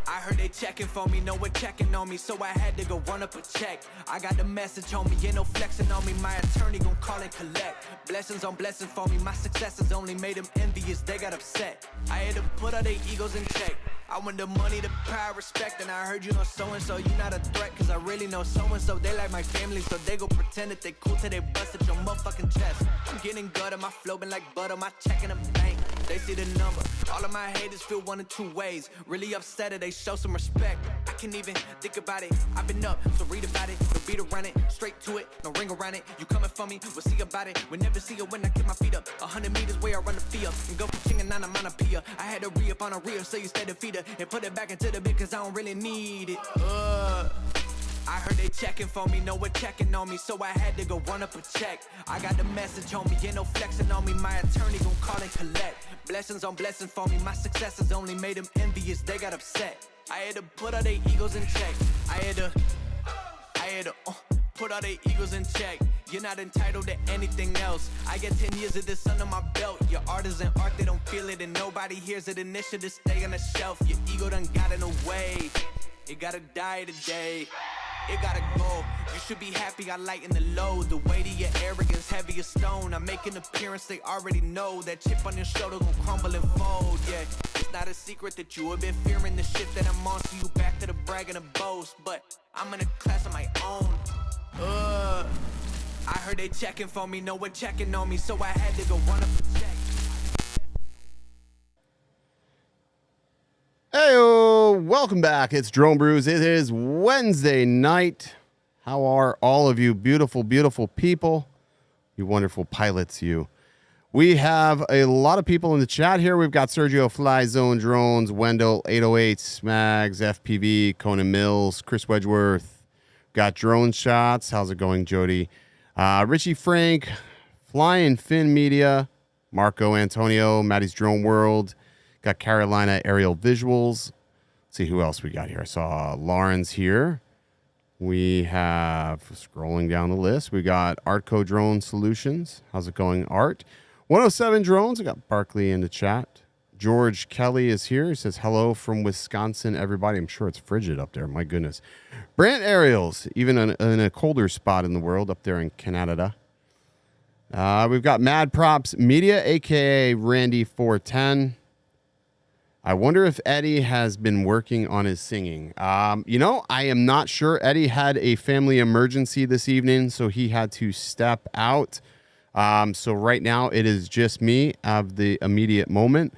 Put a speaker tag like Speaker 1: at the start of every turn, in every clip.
Speaker 1: I heard they checking for me, no one checking on me, so I had to go run up a check. I got the message on me, ain't no flexing on me, my attorney gon' call and collect. Blessings on blessings for me, my successes only made them envious, they got upset. I had to put all their egos in check. I want the money, the power, respect, and I heard you know so-and-so, you not a threat, cause I really know so-and-so, they like my family, so they go pretend that they cool till they bust at your motherfucking chest. I'm getting gutter, my flow been like butter, my check in the bank, they see the number. All of my haters feel one of two ways, really upset or they show some respect. I can't even think about it, I've been up, so read about it, no beat around it, straight to it, no ring around it. You coming for me, we'll see about it, we'll never see it when I get my feet up. 100 meters where I run the fee up, and go for ching and nine, I'm on a pia. I had to re-up on a reel, so you stay the feeder, and put it back into the bit, cause I don't really need it. I heard they checking for me, no one checking on me, so I had to go run up a check. I got the message on me, ain't no flexing on me, my attorney gon' call and collect. Blessings on blessings for me, my successes only made them envious, they got upset. I had to put all their egos in check. I had to put all their egos in check. You're not entitled to anything else. I get 10 years of this under my belt. Your art is an art, they don't feel it, and nobody hears it. Initiative stay on the shelf. Your ego done got in the way. It gotta die today. It gotta go. You should be happy I lighten the load. The weight of your arrogance, heavy as stone. I make an appearance, they already know. That chip on your shoulder gon' crumble and fold, yeah. It's not a secret that you have been fearing the shit that I'm on. So you back to the brag and the boast. But I'm in a class of my own. I heard they checking for me, no one checking on me, so I had to go run up a check.
Speaker 2: Heyo, welcome back. It's Drone Brews. It is Wednesday night. How are all of you beautiful, beautiful people? You wonderful pilots, you. We have a lot of people in the chat here. We've got Sergio Fly Zone Drones, Wendell 808, Smags, FPV, Conan Mills, Chris Wedgeworth. Got Drone Shots. How's it going, Jody? Richie Frank, Flying Fin Media, Marco Antonio, Maddie's Drone World. Got Carolina Aerial Visuals. Let's see who else we got here. I saw Lawrence here. We have, scrolling down the list, we got Artco Drone Solutions. How's it going, Art? 107 Drones. I got Barkley in the chat. George Kelly is here. He says, hello from Wisconsin, everybody. I'm sure it's frigid up there. My goodness. Brant Aerials, even in a colder spot in the world up there in Canada. We've got Mad Props Media, a.k.a. Randy 410. I wonder if Eddie has been working on his singing. I am not sure. Eddie had a family emergency this evening, so he had to step out. So right now, it is just me of the immediate moment.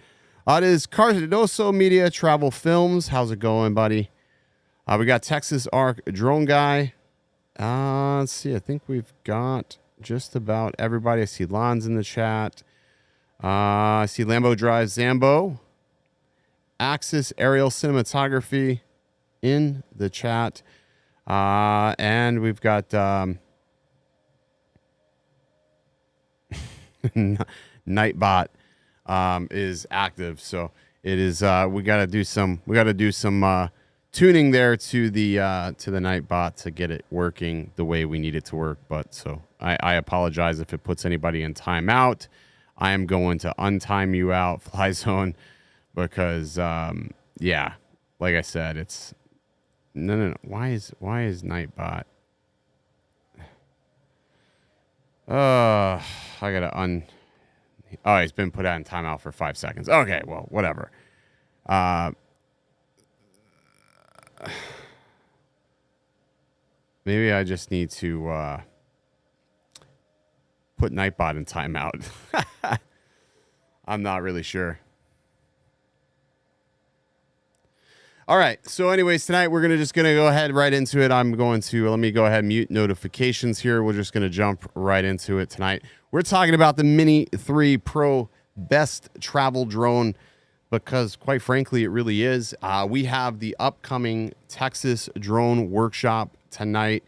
Speaker 2: It is Cardoso Media Travel Films. How's it going, buddy? We got Texas Arc Drone Guy. Let's see. I think we've got just about everybody. I see Lon's in the chat. I see Lambo Drive Zambo. Axis Aerial Cinematography in the chat. And we've got Nightbot is active, so it is we got to do some tuning there to the Nightbot to get it working the way we need it to work. But so I apologize if it puts anybody in timeout. I am going to untime you out, Fly Zone, because yeah, like I said, it's no. Why is Nightbot? I gotta Oh, he's been put out in timeout for 5 seconds. Okay, well, whatever. Maybe I just need to put Nightbot in timeout. I'm not really sure. All right. So anyways, tonight we're just going to go ahead right into it. Let me go ahead and mute notifications here. We're just going to jump right into it tonight. We're talking about the Mini 3 Pro best travel drone because quite frankly, it really is. We have the upcoming Texas Drone Workshop tonight,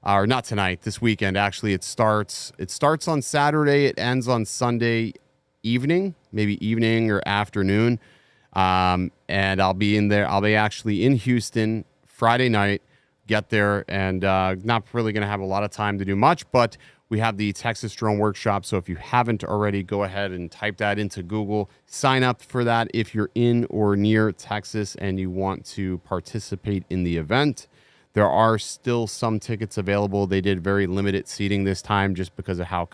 Speaker 2: or not tonight, this weekend. Actually, it starts on Saturday. It ends on Sunday evening, maybe evening or afternoon. And I'll be in there. I'll be actually in Houston Friday night, get there, and not really going to have a lot of time to do much, but We have the Texas Drone Workshop. So if you haven't already, go ahead and type that into Google. Sign up for that if you're in or near Texas and you want to participate in the event. There are still some tickets available. They did very limited seating this time just because of how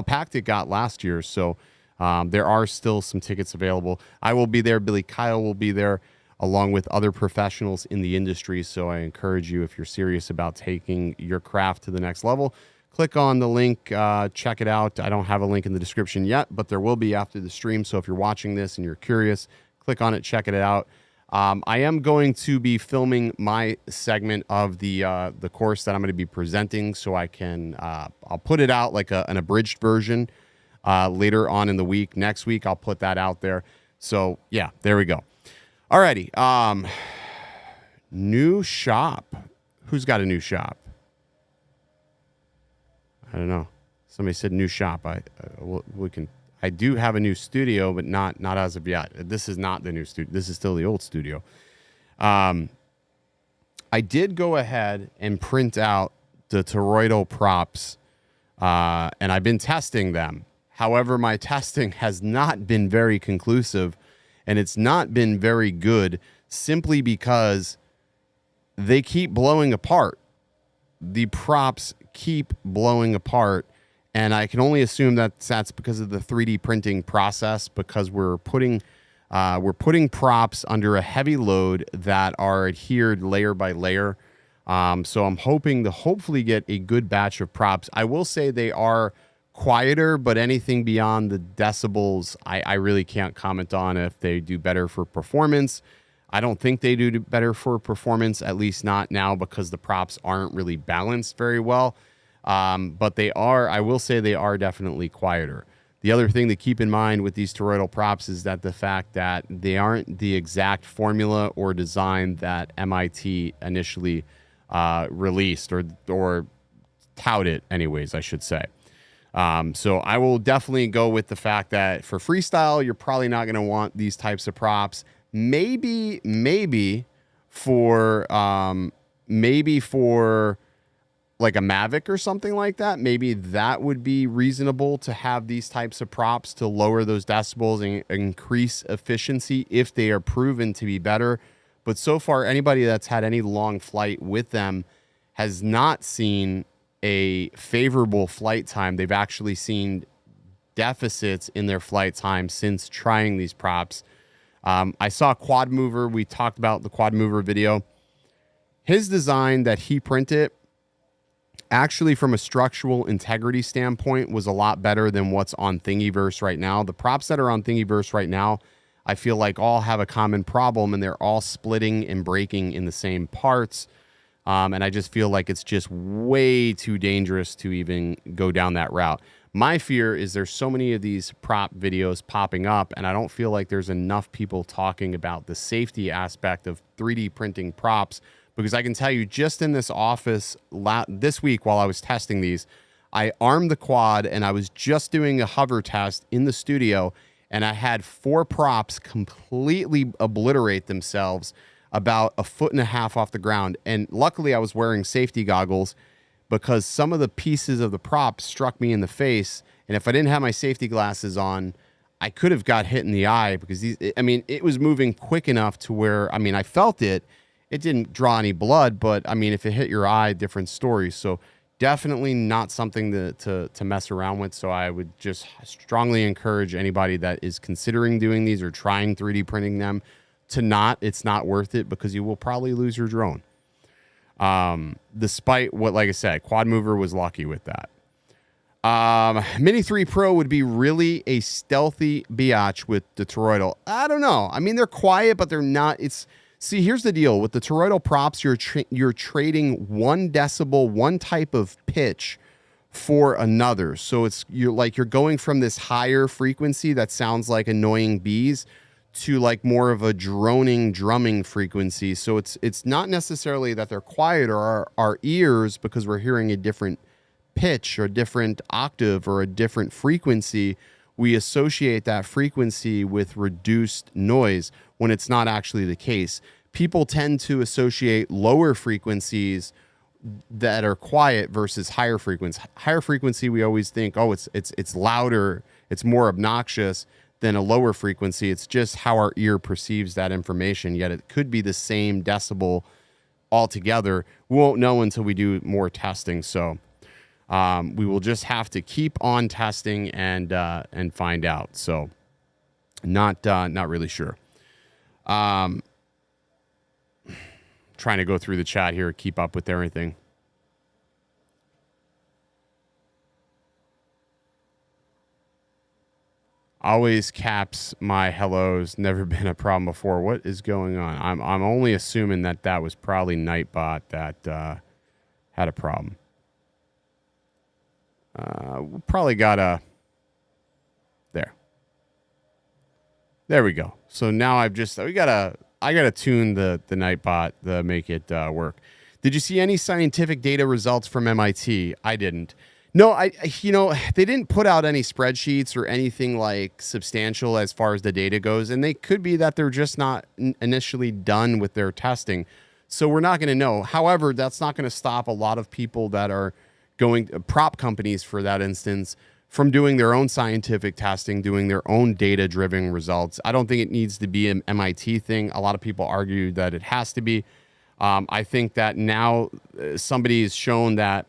Speaker 2: packed it got last year. So there are still some tickets available. I will be there. Billy Kyle will be there, along with other professionals in the industry. So I encourage you, if you're serious about taking your craft to the next level, click on the link, check it out. I don't have a link in the description yet, but there will be after the stream. So if you're watching this and you're curious, click on it, check it out. I am going to be filming my segment of the course that I'm going to be presenting, so I can I'll put it out like an abridged version later on in the week. Next week I'll put that out there. So yeah, there we go. Alrighty. New shop. Who's got a new shop? I don't know. Somebody said new shop. We can. I do have a new studio, but not as of yet. This is not the new studio. This is still the old studio. I did go ahead and print out the toroidal props, and I've been testing them. However, my testing has not been very conclusive, and it's not been very good simply because they keep blowing apart. The props keep blowing apart. And I can only assume that that's because of the 3D printing process, because we're putting props under a heavy load that are adhered layer by layer. So I'm hoping to hopefully get a good batch of props. I will say they are quieter, but anything beyond the decibels, I really can't comment on if they do better for performance. I don't think they do better for performance, at least not now, because the props aren't really balanced very well. But they are, I will say they are definitely quieter. The other thing to keep in mind with these toroidal props is that the fact that they aren't the exact formula or design that MIT initially released or touted anyways, I should say. So I will definitely go with the fact that for freestyle, you're probably not going to want these types of props. Maybe for like a Mavic or something like that, maybe that would be reasonable to have these types of props to lower those decibels and increase efficiency if they are proven to be better. But so far, anybody that's had any long flight with them has not seen a favorable flight time. They've actually seen deficits in their flight time since trying these props. I saw Quad Mover. We talked about the Quad Mover video. His design that he printed, actually, from a structural integrity standpoint, was a lot better than what's on Thingiverse right now. The props that are on Thingiverse right now, I feel like all have a common problem, and they're all splitting and breaking in the same parts. And I just feel like it's just way too dangerous to even go down that route. My fear is there's so many of these prop videos popping up, and I don't feel like there's enough people talking about the safety aspect of 3D printing props. Because I can tell you, just in this office this week while I was testing these, I armed the quad and I was just doing a hover test in the studio, and I had 4 props completely obliterate themselves about 1.5 feet off the ground. And luckily I was wearing safety goggles, because some of the pieces of the prop struck me in the face. And if I didn't have my safety glasses on, I could have got hit in the eye, because it was moving quick enough to where, I felt it. It didn't draw any blood, but if it hit your eye, different story. So definitely not something to mess around with. So I would just strongly encourage anybody that is considering doing these or trying 3D printing them to not. It's not worth it, because you will probably lose your drone. Despite what, like I said, Quad Mover was lucky with that. Mini 3 Pro would be really a stealthy biatch with the toroidal. I don't know. They're quiet, but they're not. See, here's the deal with the toroidal props. You're trading 1 decibel, one type of pitch, for another. So you're going from this higher frequency that sounds like annoying bees to like more of a droning, drumming frequency. So it's not necessarily that they're quiet or our ears, because we're hearing a different pitch or a different octave or a different frequency. We associate that frequency with reduced noise when it's not actually the case. People tend to associate lower frequencies that are quiet versus higher frequency. Higher frequency, we always think, oh, it's louder, it's more obnoxious than a lower frequency. It's just how our ear perceives that information, yet it could be the same decibel altogether. We won't know until we do more testing. So we will just have to keep on testing and find out. So not really sure. Trying to go through the chat here, keep up with everything. Always caps my hellos. Never been a problem before. What is going on? I'm only assuming that was probably Nightbot that had a problem. We probably got a... There we go. So now I gotta tune the Nightbot to make it work. Did you see any scientific data results from MIT? I didn't. No, they didn't put out any spreadsheets or anything like substantial as far as the data goes, and they could be that they're just not initially done with their testing. So we're not going to know. However, that's not going to stop a lot of people that are going, prop companies for that instance, from doing their own scientific testing, doing their own data-driven results. I don't think it needs to be an MIT thing. A lot of people argue that it has to be. I think that now somebody has shown that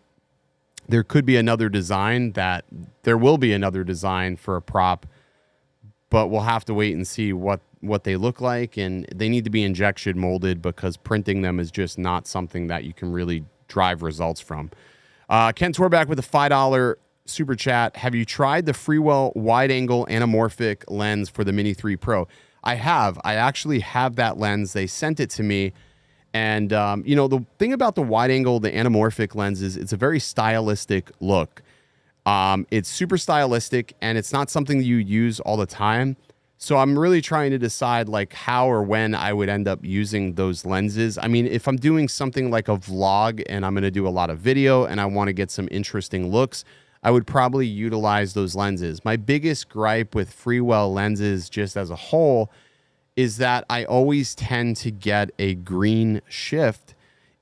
Speaker 2: there could be another design, that there will be another design for a prop, but we'll have to wait and see what they look like, and they need to be injection molded because printing them is just not something that you can really drive results from. Ken Torback with a $5 super chat. Have you tried the Freewell wide-angle anamorphic lens for the Mini 3 Pro? I have. I actually have that lens. They sent it to me. And, the thing about the wide angle, the anamorphic lens is it's a very stylistic look. It's super stylistic, and it's not something that you use all the time. So I'm really trying to decide like how or when I would end up using those lenses. I mean, if I'm doing something like a vlog and I'm going to do a lot of video and I want to get some interesting looks, I would probably utilize those lenses. My biggest gripe with Freewell lenses just as a whole is that I always tend to get a green shift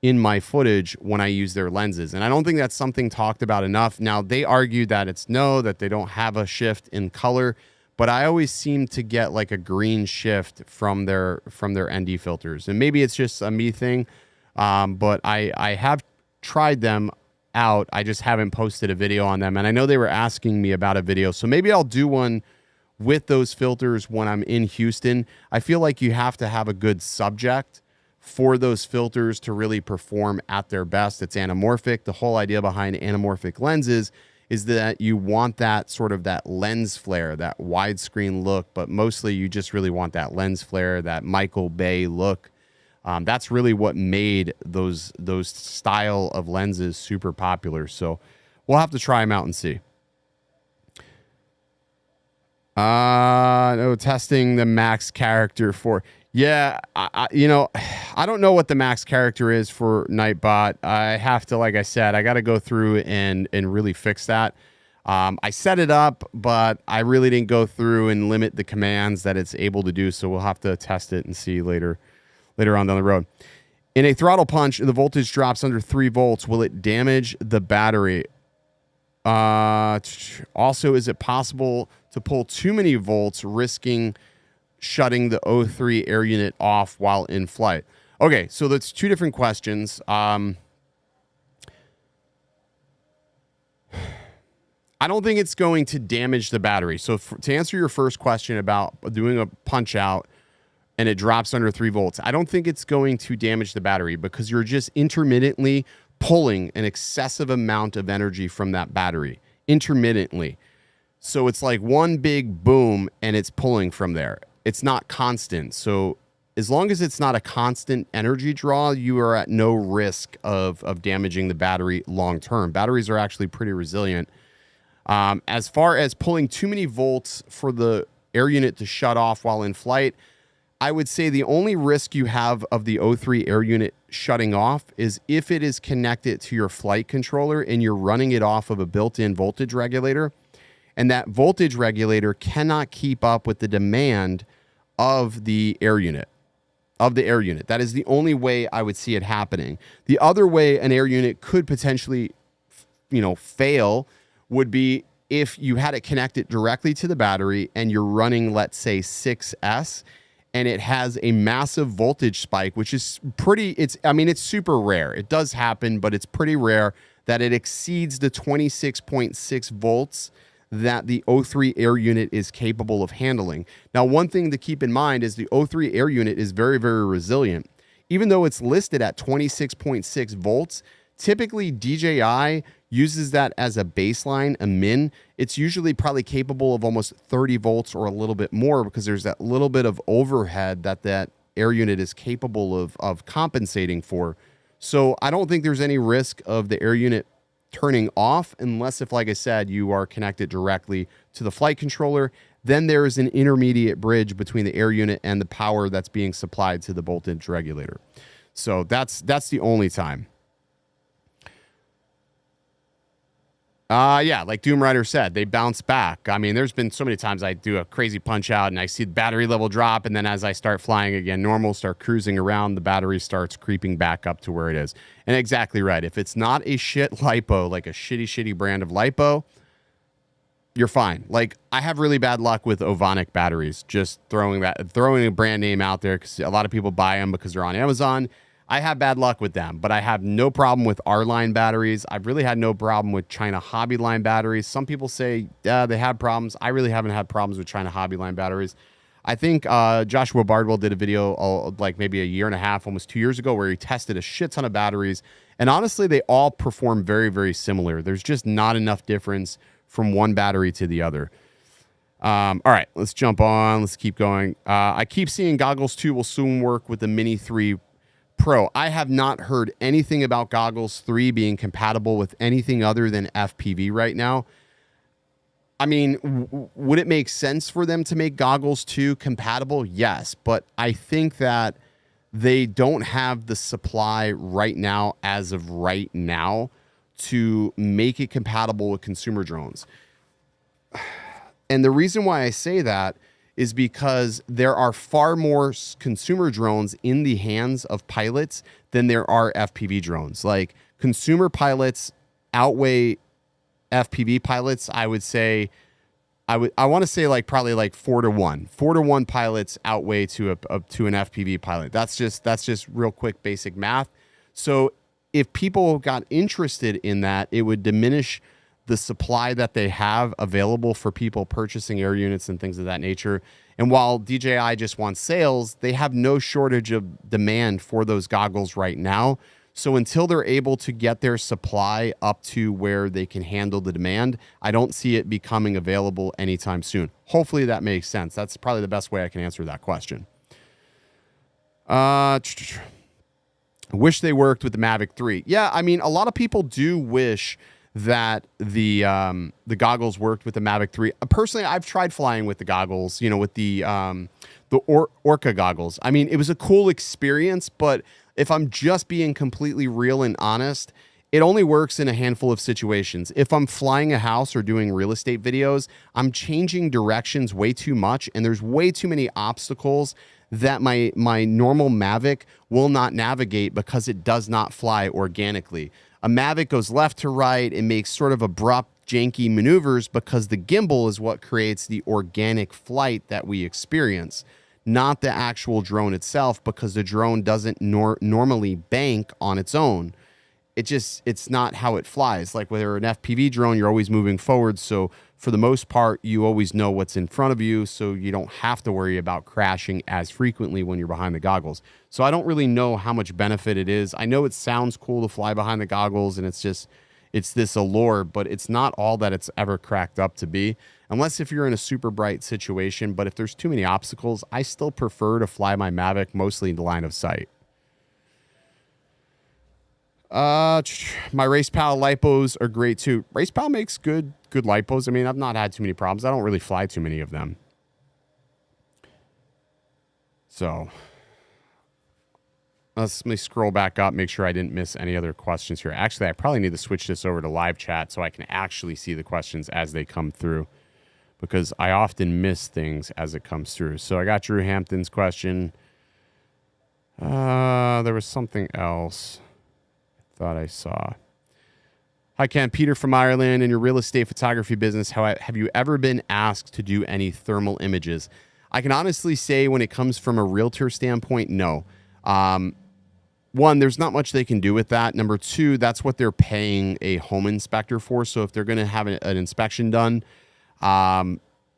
Speaker 2: in my footage when I use their lenses. And I don't think that's something talked about enough. Now, they argue that that they don't have a shift in color, but I always seem to get like a green shift from their ND filters. And maybe it's just a me thing, but I have tried them out. I just haven't posted a video on them. And I know they were asking me about a video, so maybe I'll do one with those filters when I'm in Houston. I feel like you have to have a good subject for those filters to really perform at their best. It's anamorphic. The whole idea behind anamorphic lenses is that you want that sort of that lens flare, that widescreen look, but mostly you just really want that lens flare, that Michael Bay look. That's really what made those style of lenses super popular. So we'll have to try them out and see. No, testing the Max character for, yeah, I don't know what the Max character is for Nightbot. I have to, like I said, I got to go through and really fix that. I set it up, but I really didn't go through and limit the commands that it's able to do. So we'll have to test it and see later on down the road. In a throttle punch, the voltage drops under 3 volts. Will it damage the battery? Also, is it possible to pull too many volts, risking shutting the O3 air unit off while in flight? Okay, so that's two different questions. I don't think it's going to damage the battery. So to answer your first question about doing a punch out and it drops under 3 volts, I don't think it's going to damage the battery because you're just intermittently pulling an excessive amount of energy from that battery intermittently. So it's like one big boom and it's pulling from there. It's not constant. So as long as it's not a constant energy draw, you are at no risk of damaging the battery long term. Batteries are actually pretty resilient. As far as pulling too many volts for the air unit to shut off while in flight, I would say the only risk you have of the O3 air unit shutting off is if it is connected to your flight controller and you're running it off of a built-in voltage regulator, and that voltage regulator cannot keep up with the demand of the air unit. of the air unit. That is the only way I would see it happening. The other way an air unit could potentially, fail would be if you had it connected directly to the battery and you're running, let's say 6S, and it has a massive voltage spike, which is it's super rare. It does happen, but it's pretty rare that it exceeds the 26.6 volts that the O3 air unit is capable of handling. Now, one thing to keep in mind is the O3 air unit is very, very resilient. Even though it's listed at 26.6 volts, typically DJI uses that as a baseline, a min. It's usually probably capable of almost 30 volts or a little bit more because there's that little bit of overhead that air unit is capable of compensating for. So I don't think there's any risk of the air unit turning off unless if, like I said, you are connected directly to the flight controller. Then there is an intermediate bridge between the air unit and the power that's being supplied to the voltage regulator. So that's the only time. Like Doom Rider said, they bounce back. I mean, there's been so many times I do a crazy punch out and I see the battery level drop, and then as I start flying again normal, start cruising around, the battery starts creeping back up to where it is. And exactly right. If it's not a shit lipo, like a shitty brand of lipo, you're fine. Like, I have really bad luck with Ovonic batteries, just throwing a brand name out there because a lot of people buy them because they're on Amazon. I have bad luck with them, but I have no problem with R-line batteries. I've really had no problem with China Hobby Line batteries. Some people say they have problems. I really haven't had problems with China Hobby Line batteries. I think Joshua Bardwell did a video like maybe a year and a half, almost 2 years ago, where he tested a shit ton of batteries. And honestly, they all perform very, very similar. There's just not enough difference from one battery to the other. All right, let's jump on. Let's keep going. I keep seeing Goggles 2 will soon work with the Mini 3 Pro. I have not heard anything about Goggles 3 being compatible with anything other than FPV right now. I mean, would it make sense for them to make Goggles 2 compatible? Yes, but I think that they don't have the supply right now, as of right now, to make it compatible with consumer drones. And the reason why I say that is because there are far more consumer drones in the hands of pilots than there are FPV drones. Like, consumer pilots outweigh FPV pilots. I would say, I want to say like probably like 4-to-1. 4-to-1 pilots outweigh to an FPV pilot. That's just real quick basic math. So if people got interested in that, it would diminish the supply that they have available for people purchasing air units and things of that nature. And while DJI just wants sales, they have no shortage of demand for those goggles right now. So until they're able to get their supply up to where they can handle the demand, I don't see it becoming available anytime soon. Hopefully that makes sense. That's probably the best way I can answer that question. I wish they worked with the Mavic 3. Yeah, I mean, a lot of people do wish that the goggles worked with the Mavic 3. Personally, I've tried flying with the goggles, with the Orca goggles. I mean, it was a cool experience, but if I'm just being completely real and honest, it only works in a handful of situations. If I'm flying a house or doing real estate videos, I'm changing directions way too much, and there's way too many obstacles that my normal Mavic will not navigate because it does not fly organically. A Mavic goes left to right and makes sort of abrupt, janky maneuvers because the gimbal is what creates the organic flight that we experience, not the actual drone itself, because the drone doesn't normally bank on its own. It's not how it flies. Like with an FPV drone, you're always moving forward. So for the most part, you always know what's in front of you. So you don't have to worry about crashing as frequently when you're behind the goggles. So I don't really know how much benefit it is. I know it sounds cool to fly behind the goggles and it's this allure, but it's not all that it's ever cracked up to be. Unless if you're in a super bright situation, but if there's too many obstacles, I still prefer to fly my Mavic mostly in the line of sight. My RacePal lipos are great too. RacePal makes good lipos. I mean, I've not had too many problems. I don't really fly too many of them. So let me scroll back up, make sure I didn't miss any other questions here. Actually, I probably need to switch this over to live chat so I can actually see the questions as they come through, because I often miss things as it comes through. So I got Drew Hampton's question. There was something else I thought I saw. Hi, Ken. Peter from Ireland. In your real estate photography business, have you ever been asked to do any thermal images? I can honestly say when it comes from a realtor standpoint, no. One, there's not much they can do with that. Number two, that's what they're paying a home inspector for. So if they're going to have an inspection done,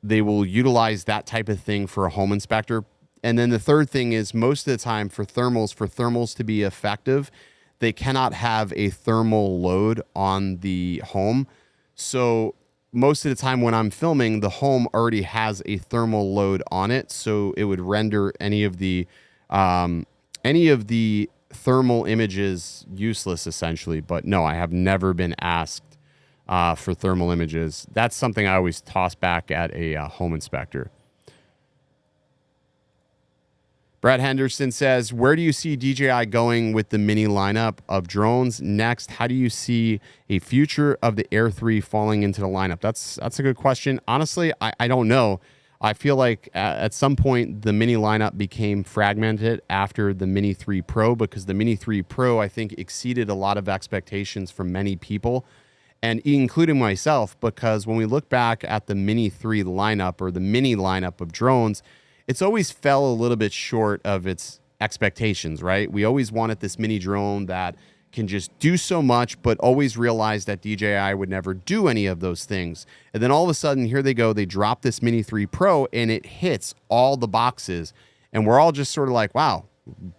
Speaker 2: they will utilize that type of thing for a home inspector. And then the third thing is most of the time for thermals to be effective, they cannot have a thermal load on the home. So most of the time when I'm filming, the home already has a thermal load on it. So it would render any of the thermal images useless essentially. But no, I have never been asked for thermal images. That's something I always toss back at a home inspector. Brad Henderson says, where do you see DJI going with the mini lineup of drones? Next, how do you see a future of the Air 3 falling into the lineup? That's a good question. Honestly, I don't know. I feel like at some point the mini lineup became fragmented after the Mini 3 Pro, because the Mini 3 Pro, I think, exceeded a lot of expectations from many people, and including myself, because when we look back at the Mini 3 lineup or the mini lineup of drones, it's always fell a little bit short of its expectations, right? We always wanted this mini drone that can just do so much, but always realized that DJI would never do any of those things. And then all of a sudden, here they go, they drop this Mini 3 Pro and it hits all the boxes. And we're all just sort of like, wow,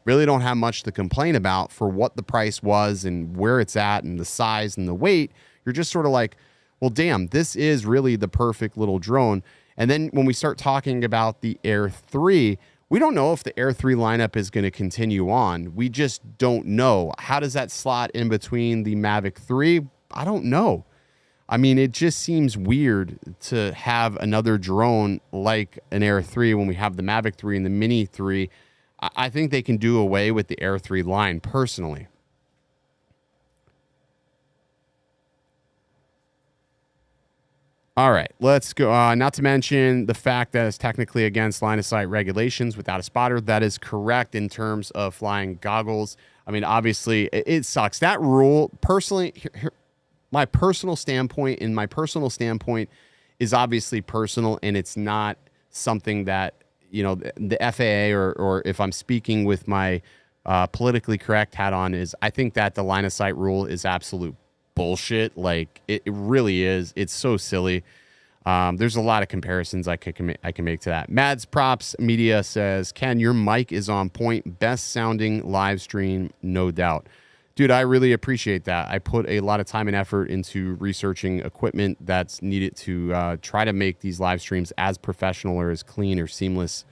Speaker 2: really don't have much to complain about for what the price was and where it's at and the size and the weight. You're just sort of like, well, damn, this is really the perfect little drone. And then when we start talking about the Air 3, we don't know if the Air 3 lineup is going to continue on. We just don't know. How does that slot in between the Mavic 3? I don't know. I mean, it just seems weird to have another drone like an Air 3 when we have the Mavic 3 and the Mini 3. I think they can do away with the Air 3 line, personally. All right, let's go. Not to mention the fact that it's technically against line of sight regulations without a spotter. That is correct in terms of flying goggles. I mean, obviously, it sucks. That rule, personally, my personal standpoint is obviously personal, and it's not something that, you know, the FAA or if I'm speaking with my politically correct hat on, is I think that the line of sight rule is absolute bullshit. Like it really is. It's so silly. There's a lot of comparisons I can make to that. Mads Props Media says, Ken, your mic is on point. Best sounding live stream, no doubt. Dude, I really appreciate that. I put a lot of time and effort into researching equipment that's needed to try to make these live streams as professional or as clean or seamless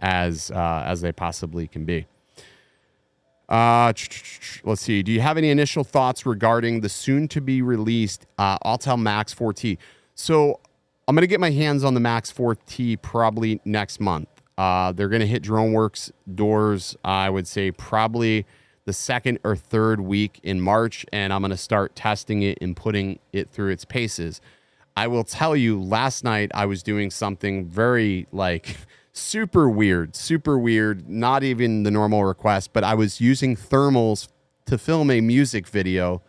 Speaker 2: as they possibly can be. Let's see. Do you have any initial thoughts regarding the soon-to-be released Autel Max 4T? So I'm going to get my hands on the Max 4T probably next month. They're going to hit DroneWorks doors, I would say, probably the second or third week in March, and I'm going to start testing it and putting it through its paces. I will tell you, last night I was doing something very, super weird, not even the normal request, but I was using thermals to film a music video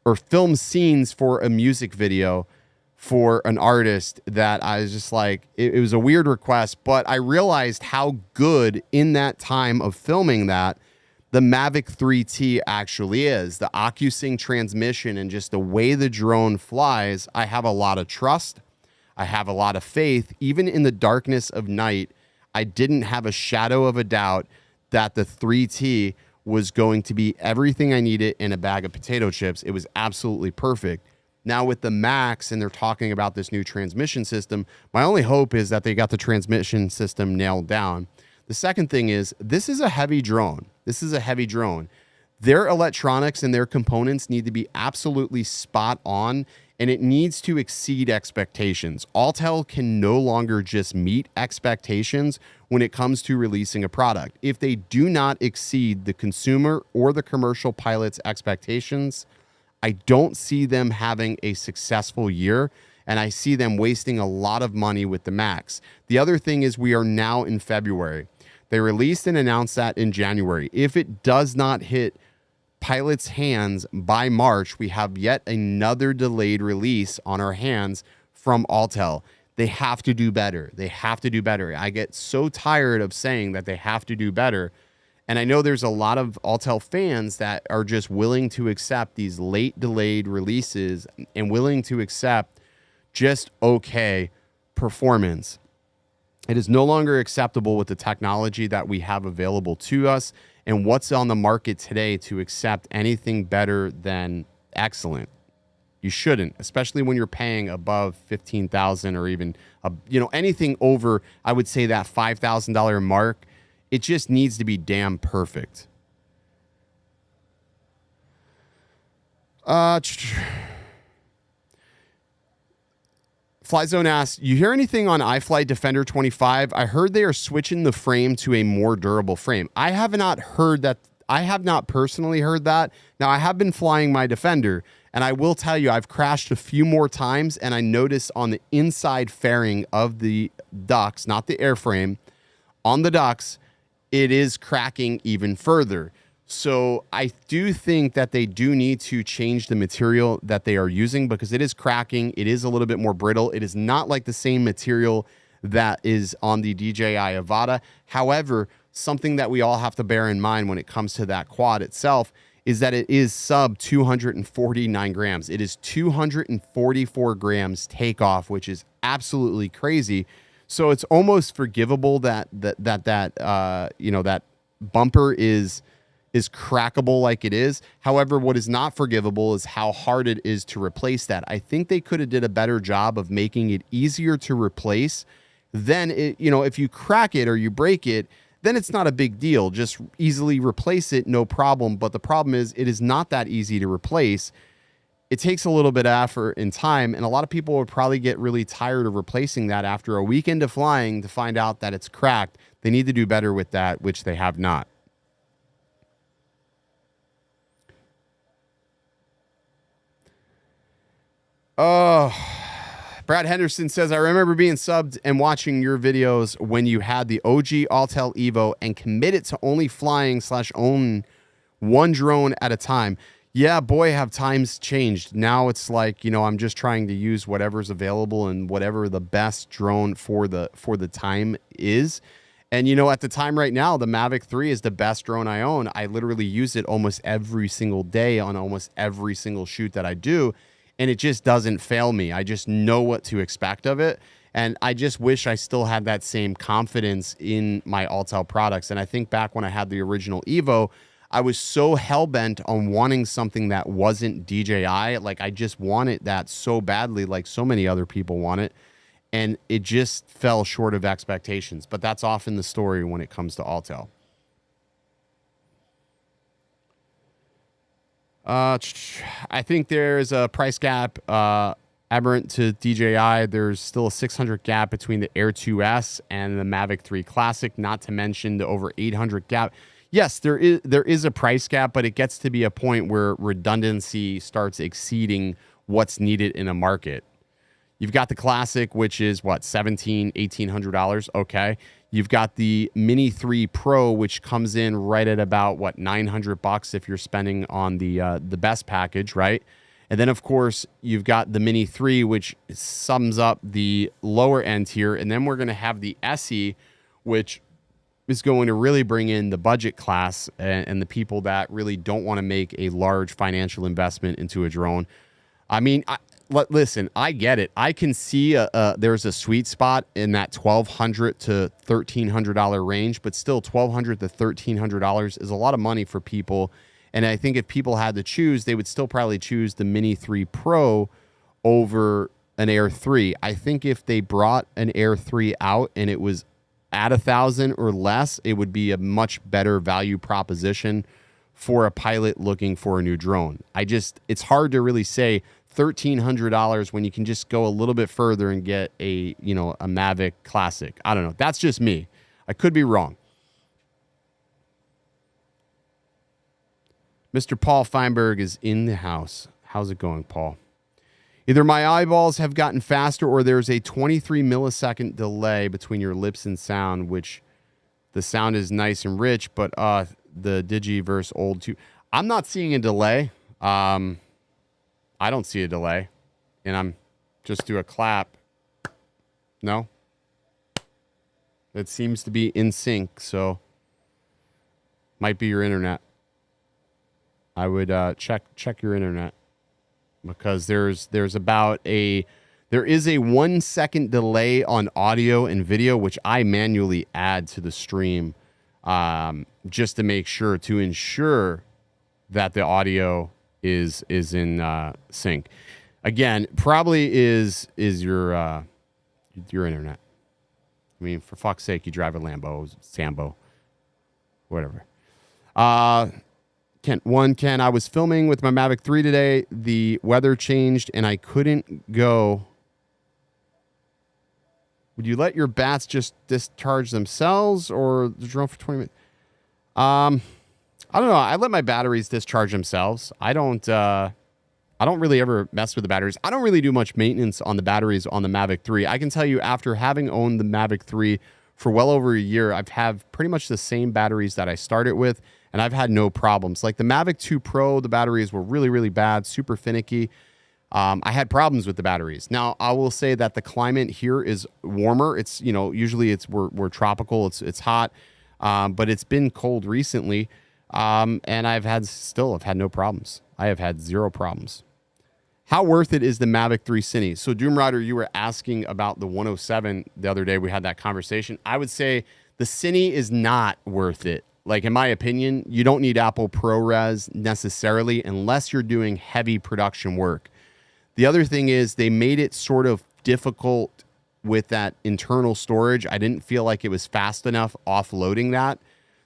Speaker 2: or film scenes for a music video for an artist that I was just like, it was a weird request, but I realized how good in that time of filming that the Mavic 3T actually is. The OcuSync transmission and just the way the drone flies, I have a lot of trust. I have a lot of faith. Even in the darkness of night, I didn't have a shadow of a doubt that the 3T was going to be everything I needed in a bag of potato chips. It was absolutely perfect. Now with the Max, and they're talking about this new transmission system, my only hope is that they got the transmission system nailed down. The second thing is, this is a heavy drone. Their electronics and their components need to be absolutely spot on, and it needs to exceed expectations. Autel can no longer just meet expectations when it comes to releasing a product. If they do not exceed the consumer or the commercial pilot's expectations, I don't see them having a successful year, and I see them wasting a lot of money with the Max. The other thing is we are now in February. They released and announced that in January. If it does not hit pilots' hands by March, we have yet another delayed release on our hands from Autel. They have to do better. They have to do better. I get so tired of saying that they have to do better. And I know there's a lot of Autel fans that are just willing to accept these late delayed releases and willing to accept just okay performance. It is no longer acceptable with the technology that we have available to us and what's on the market today to accept anything better than excellent. You shouldn't, especially when you're paying above $15,000 or even anything over, I would say, that $5,000 mark. It just needs to be damn perfect. Flyzone asks, you hear anything on iFlight Defender 25? I heard they are switching the frame to a more durable frame. I have not heard that. I have not personally heard that. Now, I have been flying my Defender, and I will tell you, I've crashed a few more times, and I noticed on the inside fairing of the ducts, not the airframe, on the ducts, it is cracking even further. So I do think that they do need to change the material that they are using because it is cracking. It is a little bit more brittle. It is not like the same material that is on the DJI Avada. However, something that we all have to bear in mind when it comes to that quad itself is that it is sub 249 grams. It is 244 grams takeoff, which is absolutely crazy. So it's almost forgivable that bumper is crackable like it is. However, what is not forgivable is how hard it is to replace that. I think they could have did a better job of making it easier to replace. Then if you crack it or you break it, then it's not a big deal. Just easily replace it, no problem. But the problem is it is not that easy to replace. It takes a little bit of effort and time, and a lot of people would probably get really tired of replacing that after a weekend of flying to find out that it's cracked. They need to do better with that, which they have not. Oh, Brad Henderson says, I remember being subbed and watching your videos when you had the OG Autel Evo and committed to only flying / own one drone at a time. Yeah, boy, have times changed. Now it's like, I'm just trying to use whatever's available and whatever the best drone for the time is. And, at the time right now, the Mavic 3 is the best drone I own. I literally use it almost every single day on almost every single shoot that I do. And it just doesn't fail me. I just know what to expect of it. And I just wish I still had that same confidence in my Autel products. And I think back when I had the original Evo, I was so hell-bent on wanting something that wasn't DJI. Like, I just wanted that so badly, like so many other people want it. And it just fell short of expectations. But that's often the story when it comes to Autel. I think there's a price gap aberrant to DJI. There's still a 600 gap between the Air 2S and the Mavic 3 Classic, not to mention the over 800 gap. Yes, there is a price gap, but it gets to be a point where redundancy starts exceeding what's needed in a market. You've got the Classic, which is what, $1,700, $1,800. Okay. You've got the Mini 3 Pro, which comes in right at about what, $900 if you're spending on the best package, right? And then of course you've got the Mini 3, which sums up the lower end tier, and then we're going to have the SE, which is going to really bring in the budget class and the people that really don't want to make a large financial investment into a drone. I mean, listen, I get it. I can see there's a sweet spot in that $1,200 to $1,300 range, but still $1,200 to $1,300 is a lot of money for people. And I think if people had to choose, they would still probably choose the Mini 3 Pro over an Air 3. I think if they brought an Air 3 out and it was at $1,000 or less, it would be a much better value proposition for a pilot looking for a new drone. It's hard to really say $1,300 when you can just go a little bit further and get a Mavic Classic. I don't know. That's just me. I could be wrong. Mr. Paul Feinberg is in the house. How's it going, Paul? Either my eyeballs have gotten faster or there's a 23 millisecond delay between your lips and sound, which The sound is nice and rich, but the Digiverse old too. I'm not seeing a delay. I don't see a delay. And I'm just do a clap. No. It seems to be in sync, so might be your internet. I would check your internet, because there is a 1 second delay on audio and video, which I manually add to the stream, just to make sure, to ensure that the audio is in sync. Again, probably is your internet. I mean, for fuck's sake, you drive a Lambo, Sambo, whatever. Ken, I was filming with my Mavic 3 today. The weather changed and I couldn't go. Would you let your bats just discharge themselves, or the drone for 20 minutes? I don't know. I let my batteries discharge themselves. I don't really ever mess with the batteries. I don't really do much maintenance on the batteries on the Mavic 3. I can tell you, after having owned the Mavic 3 for well over a year, I've had pretty much the same batteries that I started with, and I've had no problems. Like the Mavic 2 Pro, the batteries were really, really bad, super finicky. I had problems with the batteries. Now, I will say that the climate here is warmer. It's, usually we're tropical. It's hot, but it's been cold recently, and I've had no problems. I have had zero problems. How worth it is the Mavic 3 Cine? So, Doom Rider, you were asking about the 107 the other day. We had that conversation. I would say the Cine is not worth it. Like, in my opinion, you don't need Apple ProRes necessarily unless you're doing heavy production work. The other thing is they made it sort of difficult with that internal storage. I didn't feel like it was fast enough offloading that.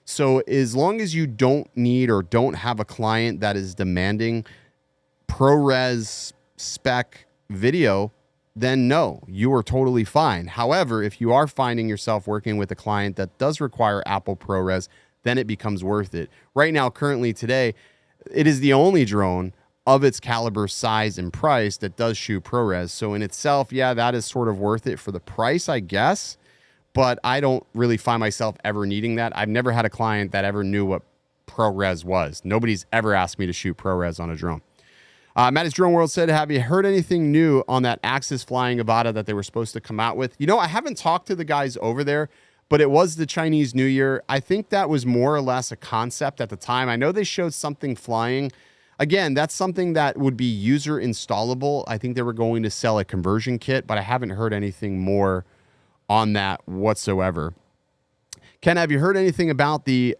Speaker 2: So as long as you don't need or don't have a client that is demanding ProRes spec video, then no, you are totally fine. However, if you are finding yourself working with a client that does require Apple ProRes, then it becomes worth it. Right now, currently today, it is the only drone of its caliber, size, and price that does shoot ProRes. So in itself, yeah, that is sort of worth it for the price, I guess. But I don't really find myself ever needing that. I've never had a client that ever knew what ProRes was. Nobody's ever asked me to shoot ProRes on a drone. Matt's Drone World said, have you heard anything new on that Axis flying Avada that they were supposed to come out with? I haven't talked to the guys over there, but it was the Chinese New Year. I think that was more or less a concept at the time. I know they showed something flying. Again, that's something that would be user installable. I think they were going to sell a conversion kit, but I haven't heard anything more on that whatsoever. Ken, have you heard anything about the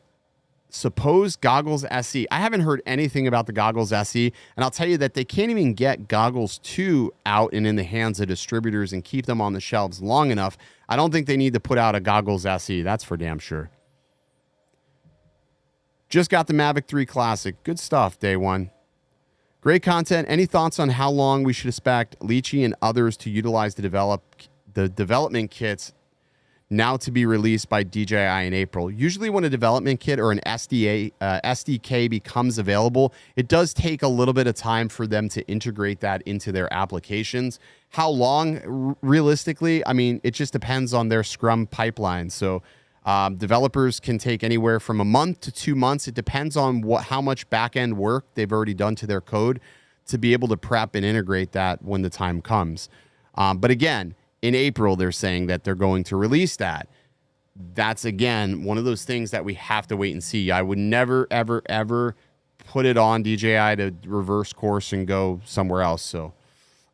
Speaker 2: supposed Goggles SE? I haven't heard anything about the Goggles SE, and I'll tell you that they can't even get Goggles 2 out and in the hands of distributors and keep them on the shelves long enough. I don't think they need to put out a Goggles SE. That's for damn sure. Just got the Mavic 3 Classic. Good stuff, day one. Great content. Any thoughts on how long we should expect Leachy and others to utilize the development kits now to be released by DJI in April? Usually when a development kit or an SDK becomes available, it does take a little bit of time for them to integrate that into their applications. How long, realistically? I mean, it just depends on their Scrum pipeline. So developers can take anywhere from a month to 2 months. It depends on how much back-end work they've already done to their code to be able to prep and integrate that when the time comes. But again, in April, they're saying that they're going to release that. That's, again, one of those things that we have to wait and see. I would never, ever, ever put it on DJI to reverse course and go somewhere else. So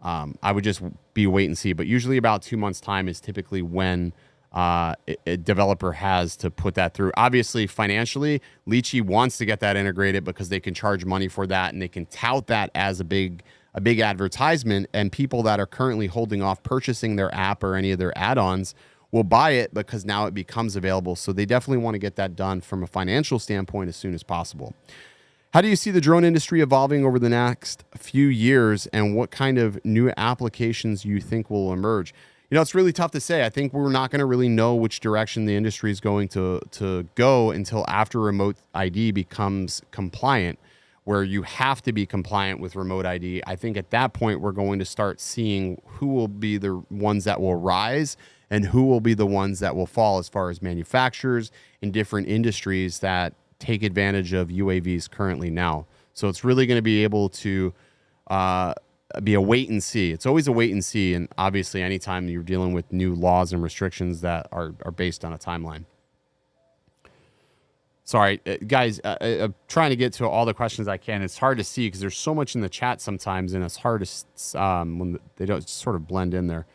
Speaker 2: I would just be wait and see. But usually about 2 months' time is typically when a developer has to put that through. Obviously, financially, Leachy wants to get that integrated because they can charge money for that and they can tout that as a big advertisement, and people that are currently holding off purchasing their app or any of their add-ons will buy it because now it becomes available. So they definitely want to get that done from a financial standpoint as soon as possible. How do you see the drone industry evolving over the next few years, and what kind of new applications you think will emerge? It's really tough to say. I think we're not going to really know which direction the industry is going to go until after remote ID becomes compliant, where you have to be compliant with remote ID. I think at that point, we're going to start seeing who will be the ones that will rise and who will be the ones that will fall as far as manufacturers in different industries that take advantage of UAVs currently now. So it's really going to be able to be a wait and see. It's always a wait and see. And obviously, anytime you're dealing with new laws and restrictions that are based on a timeline. Sorry, guys, I'm trying to get to all the questions I can. It's hard to see because there's so much in the chat sometimes, and it's hard to when they don't sort of blend in there.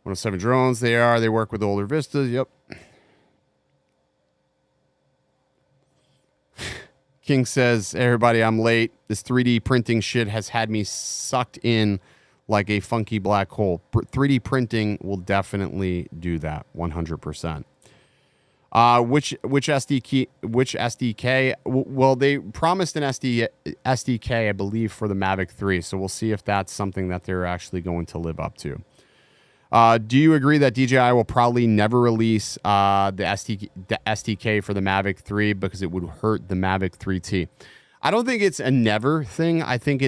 Speaker 2: 107 drones, they work with older Vistas. Yep. King says, hey, everybody, I'm late. This 3D printing shit has had me sucked in like a funky black hole. 3D printing will definitely do that 100%. Which SDK? Well, they promised an SDK, I believe, for the Mavic 3. So we'll see if that's something that they're actually going to live up to. Do you agree that DJI will probably never release the SDK for the Mavic 3 because it would hurt the Mavic 3T? I don't think it's a never thing. I think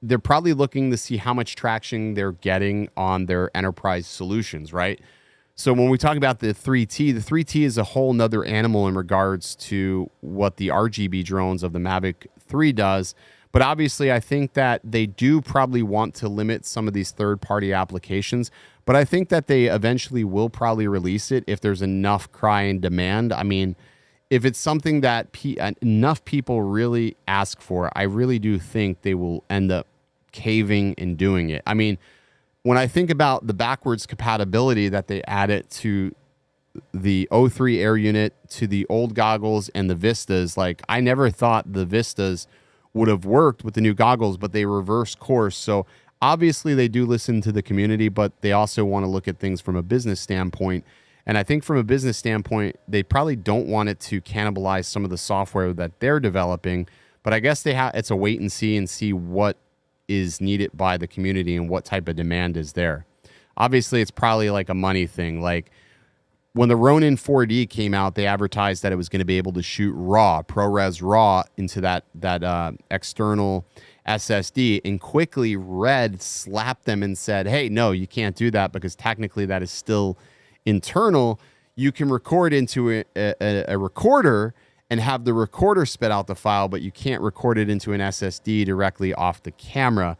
Speaker 2: they're probably looking to see how much traction they're getting on their enterprise solutions, right? So when we talk about the 3T is a whole nother animal in regards to what the RGB drones of the Mavic 3 does. But obviously, I think that they do probably want to limit some of these third-party applications. But I think that they eventually will probably release it if there's enough cry and demand. I mean, if it's something that enough people really ask for, I really do think they will end up caving and doing it. I mean, when I think about the backwards compatibility that they added to the O3 air unit, to the old goggles and the Vistas, like I never thought the Vistas would have worked with the new goggles, but they reverse course. So obviously they do listen to the community, but they also want to look at things from a business standpoint. And I think from a business standpoint, they probably don't want it to cannibalize some of the software that they're developing. But I guess it's a wait and see what is needed by the community and what type of demand is there. Obviously, it's probably like a money thing. Like when the Ronin 4D came out, they advertised that it was going to be able to shoot RAW, ProRes RAW into that external SSD, and quickly Red slapped them and said, hey, no, you can't do that because technically that is still internal. You can record into a recorder and have the recorder spit out the file, but you can't record it into an SSD directly off the camera.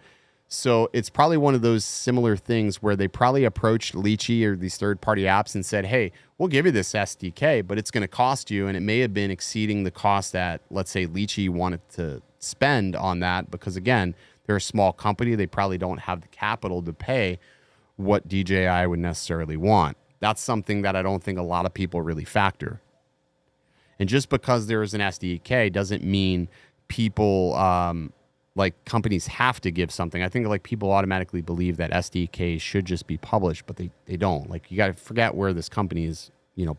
Speaker 2: So it's probably one of those similar things where they probably approached Lychee or these third-party apps and said, hey, we'll give you this SDK, but it's going to cost you. And it may have been exceeding the cost that, let's say, Lychee wanted to spend on that because, again, they're a small company. They probably don't have the capital to pay what DJI would necessarily want. That's something that I don't think a lot of people really factor. And just because there is an SDK doesn't mean people... like companies have to give something. I think like people automatically believe that SDKs should just be published, but they don't. Like you got to forget where this company is,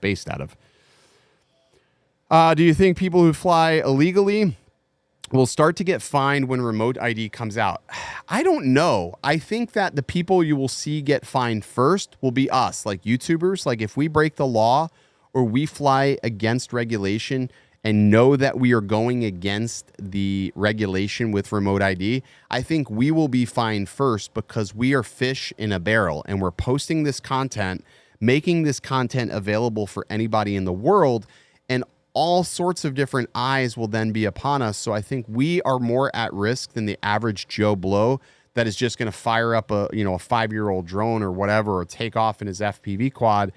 Speaker 2: based out of. Do you think people who fly illegally will start to get fined when remote ID comes out? I don't know. I think that the people you will see get fined first will be us, like YouTubers. Like if we break the law or we fly against regulation and know that we are going against the regulation with remote ID, I think we will be fined first because we are fish in a barrel and we're posting this content, making this content available for anybody in the world, and all sorts of different eyes will then be upon us. So I think we are more at risk than the average Joe Blow that is just going to fire up a 5-year-old drone or whatever, or take off in his FPV quad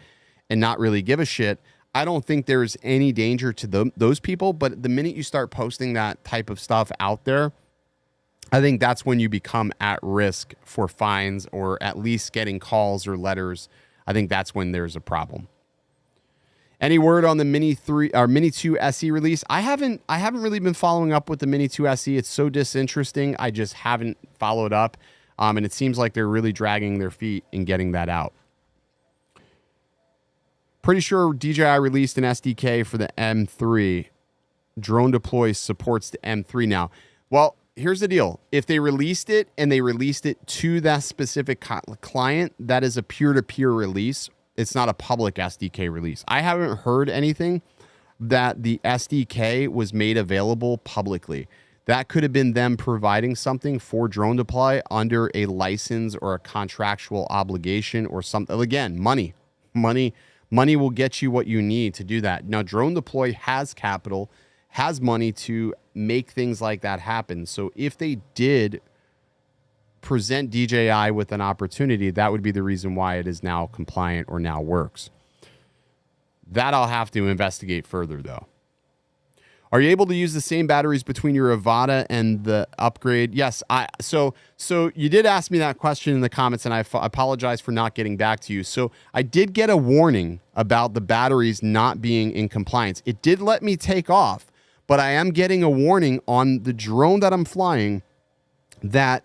Speaker 2: and not really give a shit. I don't think there's any danger to those people, but the minute you start posting that type of stuff out there, I think that's when you become at risk for fines or at least getting calls or letters. I think that's when there's a problem. Any word on the Mini 2 SE release? I haven't really been following up with the Mini 2 SE. It's so disinteresting. I just haven't followed up. And it seems like they're really dragging their feet in getting that out. Pretty sure DJI released an SDK for the M3. Drone Deploy supports the M3 now. Well, here's the deal. If they released it and they released it to that specific client, that is a peer-to-peer release. It's not a public SDK release. I haven't heard anything that the SDK was made available publicly. That could have been them providing something for drone deploy under a license or a contractual obligation or something. Again, money will get you what you need to do that. Now, drone deploy has capital, has money to make things like that happen. So if they did present DJI with an opportunity, that would be the reason why it is now compliant or now works. That I'll have to investigate further, though. Are you able to use the same batteries between your Avada and the upgrade? Yes. So you did ask me that question in the comments, and I apologize for not getting back to you. So I did get a warning about the batteries not being in compliance. It did let me take off, but I am getting a warning on the drone that I'm flying that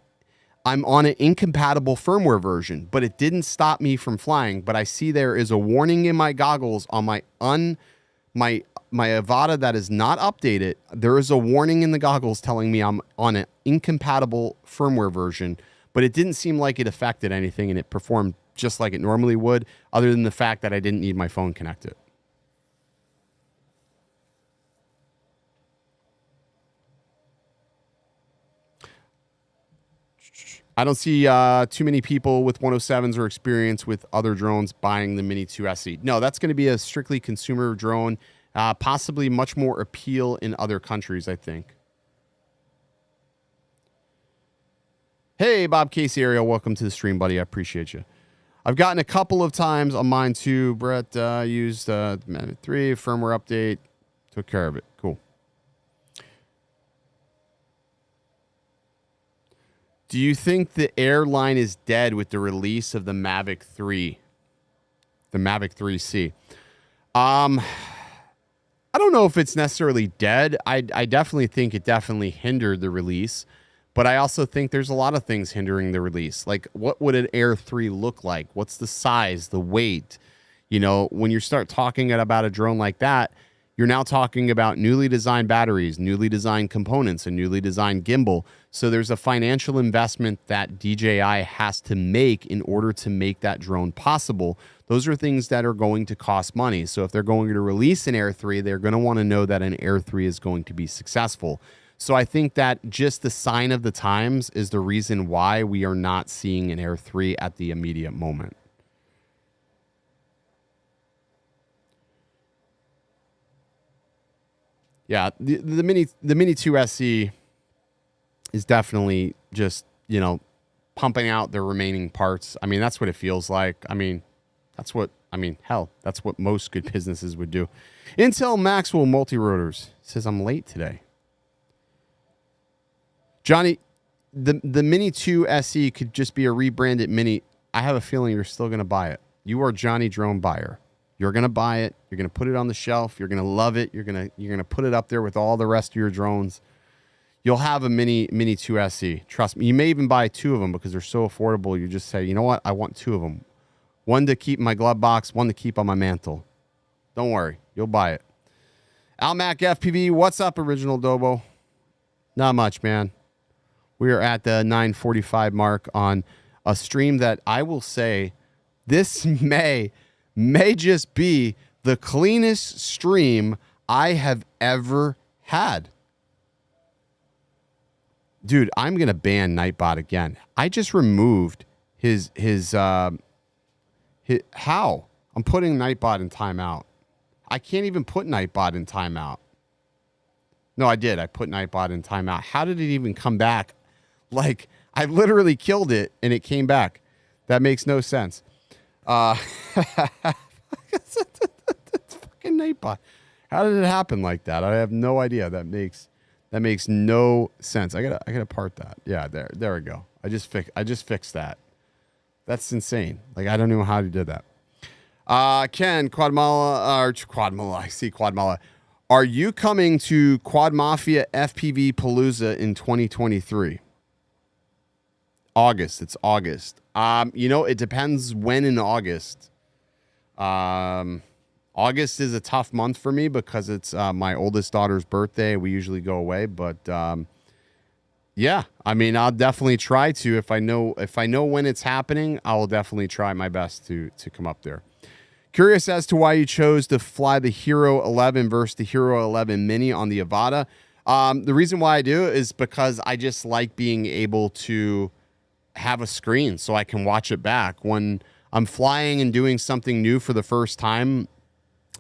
Speaker 2: I'm on an incompatible firmware version, but it didn't stop me from flying. But I see there is a warning in my goggles on my Avada that is not updated. There is a warning in the goggles telling me I'm on an incompatible firmware version, but it didn't seem like it affected anything, and it performed just like it normally would, other than the fact that I didn't need my phone connected. I don't see too many people with 107s or experience with other drones buying the Mini 2 SE. No, that's going to be a strictly consumer drone, possibly much more appeal in other countries, I think. Hey, Bob Casey Ariel, welcome to the stream, buddy. I appreciate you. I've gotten a couple of times on mine too. Brett used Mavic 3 firmware update, took care of it. Cool. Do you think the airline is dead with the release of the Mavic 3? The Mavic 3C? I don't know if it's necessarily dead. I definitely think it definitely hindered the release, but I also think there's a lot of things hindering the release. Like, what would an Air 3 look like? What's the size, the weight? You know, when you start talking about a drone like that, you're now talking about newly designed batteries, newly designed components, a newly designed gimbal. So there's a financial investment that DJI has to make in order to make that drone possible. Those are things that are going to cost money. So if they're going to release an Air 3, they're going to want to know that an Air 3 is going to be successful. So I think that just the sign of the times is the reason why we are not seeing an Air 3 at the immediate moment. Yeah, the Mini 2 SE is definitely just, you know, pumping out the remaining parts. I mean, that's what it feels like. Hell, that's what most good businesses would do. Autel Max multi-rotors says I'm late today. Johnny, the Mini 2 SE could just be a rebranded Mini. I have a feeling you're still going to buy it. You are Johnny Drone buyer. You're going to buy it. You're going to put it on the shelf. You're going to love it. You're going to put it up there with all the rest of your drones. You'll have a Mini 2 SE. Trust me. You may even buy two of them because they're so affordable. You just say, you know what? I want two of them. One to keep in my glove box, one to keep on my mantle. Don't worry. You'll buy it. Almac FPV, what's up, Original Dobo? Not much, man. We are at the 9:45 mark on a stream that I will say this may just be the cleanest stream I have ever had. Dude, I'm going to ban Nightbot again. I just removed his how? I'm putting Nightbot in timeout. I can't even put Nightbot in timeout. No, I did. I put Nightbot in timeout. How did it even come back? Like, I literally killed it and it came back. That makes no sense. It's fucking Nightbot. How did it happen like that? I have no idea. That makes no sense. I gotta part that. Yeah, there we go. I just fixed that. That's insane. Like, I don't know how you did that. Ken, Quadmala, I see Quadmala. Are you coming to Quad Mafia FPV Palooza in 2023? August. It's August. It depends when in August. August is a tough month for me because it's my oldest daughter's birthday. We usually go away, but yeah, I mean, I'll definitely try to. If I know when it's happening, I will definitely try my best to come up there. Curious as to why you chose to fly the Hero 11 versus the Hero 11 Mini on the Avada. The reason why I do is because I just like being able to have a screen so I can watch it back. When I'm flying and doing something new for the first time,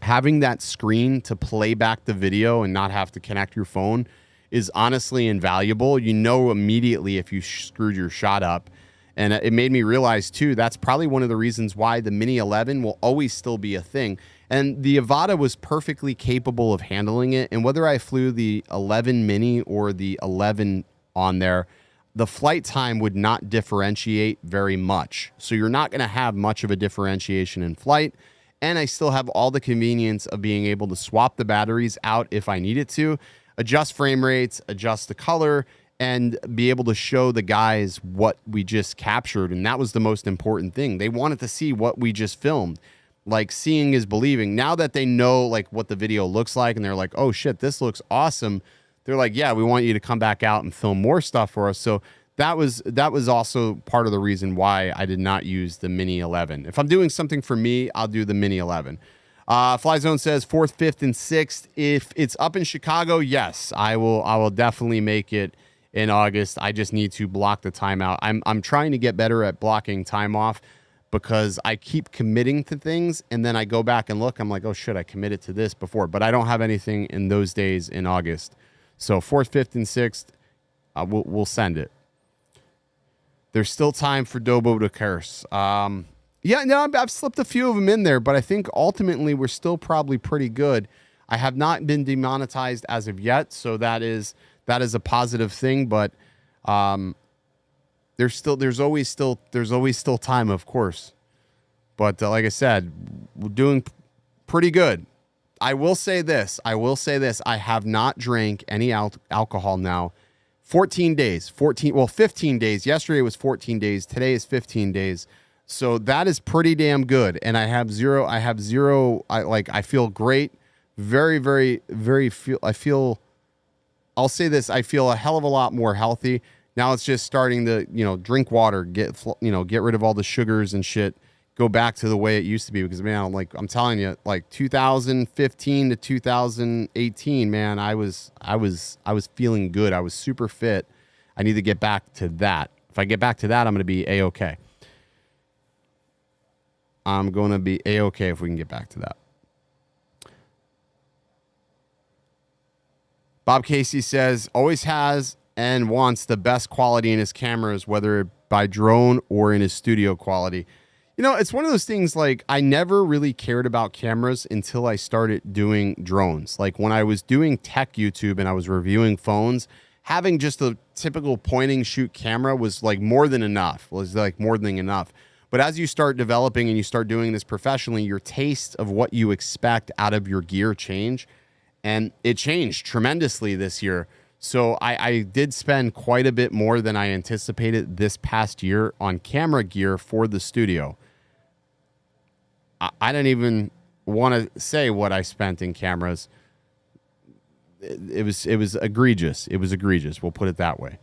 Speaker 2: having that screen to play back the video and not have to connect your phone is honestly invaluable. You know immediately if you screwed your shot up. And it made me realize, too, that's probably one of the reasons why the Mini 11 will always still be a thing. And the Avada was perfectly capable of handling it. And whether I flew the 11 Mini or the 11 on there, the flight time would not differentiate very much. So you're not going to have much of a differentiation in flight. And I still have all the convenience of being able to swap the batteries out if I needed to, adjust frame rates, adjust the color, and be able to show the guys what we just captured. And that was the most important thing. They wanted to see what we just filmed. Like, seeing is believing. Now that they know like what the video looks like and they're like, oh shit, this looks awesome. They're like, yeah, we want you to come back out and film more stuff for us. So that was also part of the reason why I did not use the Mini 11. If I'm doing something for me, I'll do the Mini 11. Flyzone says 4th, 5th, and 6th. If it's up in Chicago, yes, I will definitely make it in August. I just need to block the time out. I'm trying to get better at blocking time off because I keep committing to things and then I go back and look. I'm like, oh shit, I committed to this before, but I don't have anything in those days in August. So 4th, 5th, and 6th, we'll send it. There's still time for Dobo to curse. Yeah, no, I've slipped a few of them in there, but I think ultimately we're still probably pretty good. I have not been demonetized as of yet, so that is a positive thing. But there's always still time, of course. But like I said, we're doing pretty good. I will say this. I have not drank any alcohol now. 15 days. Yesterday was 14 days. Today is 15 days. So that is pretty damn good. And I feel great. Very, very, very I'll say this. I feel a hell of a lot more healthy. Now it's just starting to, drink water, get rid of all the sugars and shit. Go back to the way it used to be, because man, I'm telling you, like 2015 to 2018, man, I was feeling good. I was super fit. I need to get back to that. If I get back to that, I'm going to be A-okay. I'm going to be A-okay if we can get back to that. Bob Casey says, always has and wants the best quality in his cameras, whether by drone or in his studio quality. It's one of those things, like, I never really cared about cameras until I started doing drones. Like, when I was doing tech YouTube and I was reviewing phones, having just a typical point and shoot camera was more than enough. But as you start developing and you start doing this professionally, your taste of what you expect out of your gear change. And it changed tremendously this year. So I did spend quite a bit more than I anticipated this past year on camera gear for the studio. I don't even want to say what I spent in cameras. It was egregious. It was egregious. We'll put it that way.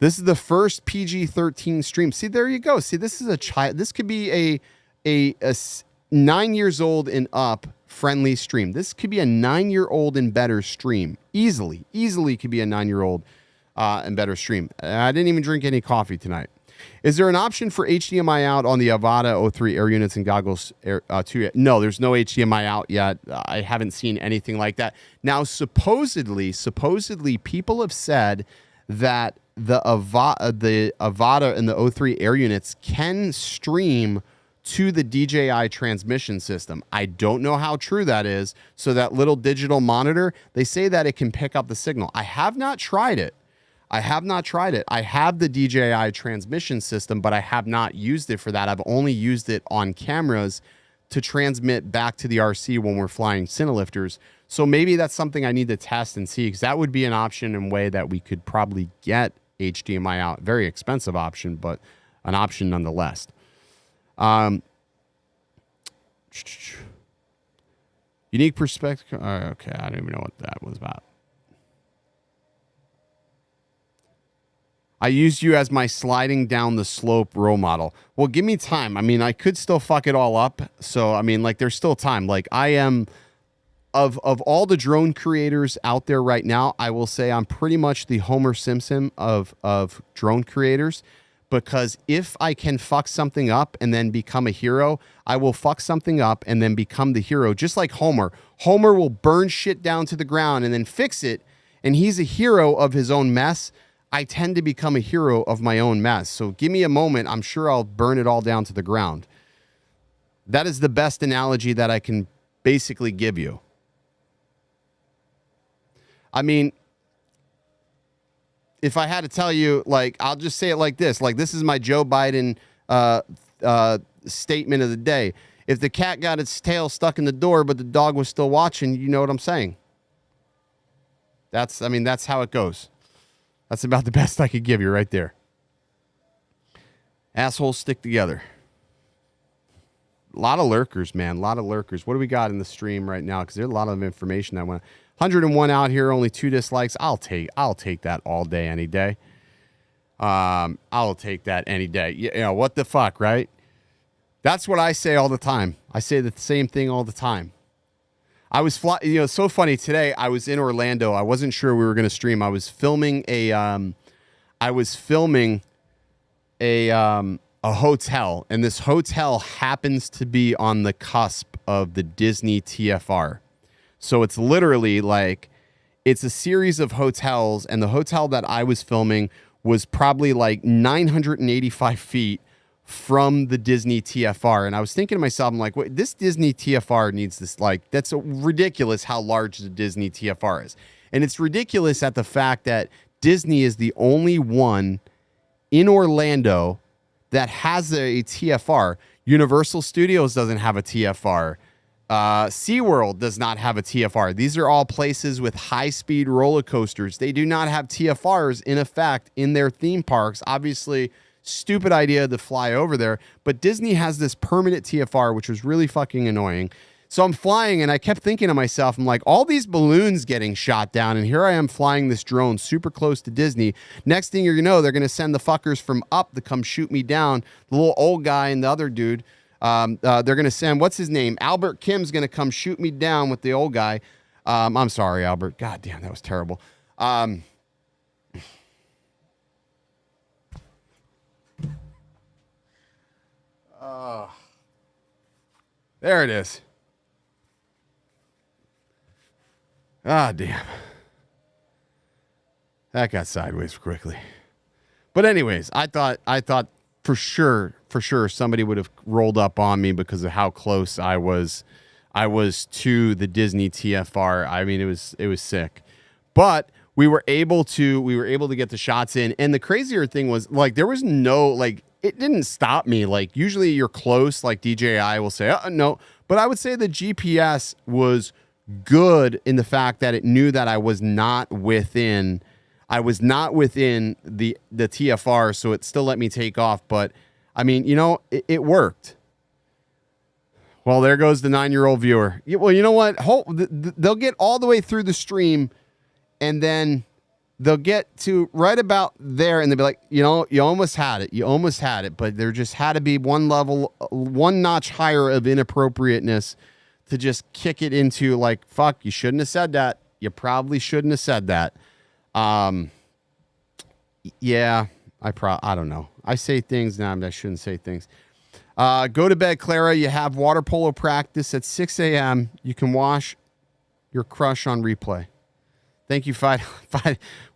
Speaker 2: This is the first PG-13 stream. See, there you go. See, this is a child. This could be a 9 years old and up friendly stream. This could be a 9-year-old and better stream. Easily could be a 9-year-old and better stream. I didn't even drink any coffee tonight. Is there an option for HDMI out on the Avada 03 air units and goggles 2? No, there's no HDMI out yet. I haven't seen anything like that. Now, supposedly, people have said that the Avada and the 03 air units can stream to the DJI transmission system. I don't know how true that is. So that little digital monitor, they say that it can pick up the signal. I have not tried it. I have the DJI transmission system, but I have not used it for that. I've only used it on cameras to transmit back to the RC when we're flying Cine lifters. So maybe that's something I need to test and see, because that would be an option and way that we could probably get HDMI out. Very expensive option, but an option nonetheless. Unique perspective. Okay, I don't even know what that was about. I used you as my sliding down the slope role model. Well, give me time. I mean, I could still fuck it all up. So, I mean, there's still time. of all the drone creators out there right now, I will say I'm pretty much the Homer Simpson of drone creators, because if I can fuck something up and then become a hero, I will fuck something up and then become the hero, just like Homer. Homer will burn shit down to the ground and then fix it, and he's a hero of his own mess. I tend to become a hero of my own mess. So give me a moment. I'm sure I'll burn it all down to the ground. That is the best analogy that I can basically give you. I mean, if I had to tell you, like, I'll just say it like this. Like, this is my Joe Biden statement of the day. If the cat got its tail stuck in the door, but the dog was still watching, you know what I'm saying? That's how it goes. That's about the best I could give you right there. Assholes stick together. A lot of lurkers, man. A lot of lurkers. What do we got in the stream right now? Because there's a lot of information I want. 101 out here, only 2 dislikes. I'll take that all day, any day. I'll take that any day. You know, what the fuck, right? That's what I say all the time. I say the same thing all the time. I was it's so funny today. I was in Orlando. I wasn't sure we were going to stream. I was filming a hotel, and this hotel happens to be on the cusp of the Disney TFR. So it's literally like, it's a series of hotels, and the hotel that I was filming was probably like 985 feet from the Disney TFR. And I was thinking to myself, I'm like, wait, this Disney TFR needs this, like, that's ridiculous how large the Disney TFR is. And it's ridiculous at the fact that Disney is the only one in Orlando that has a TFR. Universal Studios doesn't have a TFR. SeaWorld does not have a TFR. These are all places with high-speed roller coasters. They do not have TFRs in effect in their theme parks. Obviously, stupid idea to fly over there. But Disney has this permanent TFR, which was really fucking annoying. So I'm flying, and I kept thinking to myself, I'm like, all these balloons getting shot down, and here I am flying this drone super close to Disney. Next thing you're going to know, they're going to send the fuckers from up to come shoot me down. The little old guy and the other dude. They're going to send, what's his name? Albert Kim's going to come shoot me down with the old guy. I'm sorry, Albert. God damn, that was terrible. There it is. Ah, damn. That got sideways quickly. But anyways, I thought for sure somebody would have rolled up on me because of how close I was to the Disney TFR. I mean, it was sick. But we were able to get the shots in. And the crazier thing was, like, there was no, like, it didn't stop me. Like, usually you're close, like DJI will say, no. But I would say the GPS was good in the fact that it knew that I was not within the TFR, so it still let me take off. But I mean, you know, it worked. Well, there goes the 9-year-old viewer. Well, you know what? They'll get all the way through the stream, and then they'll get to right about there, and they'll be like, you know, you almost had it. You almost had it, but there just had to be one notch higher of inappropriateness to just kick it into, like, fuck, you shouldn't have said that. You probably shouldn't have said that. Yeah, I don't know. I say things now, but I shouldn't say things. Go to bed, Clara. You have water polo practice at 6 a.m. You can wash your crush on replay. Thank you, five.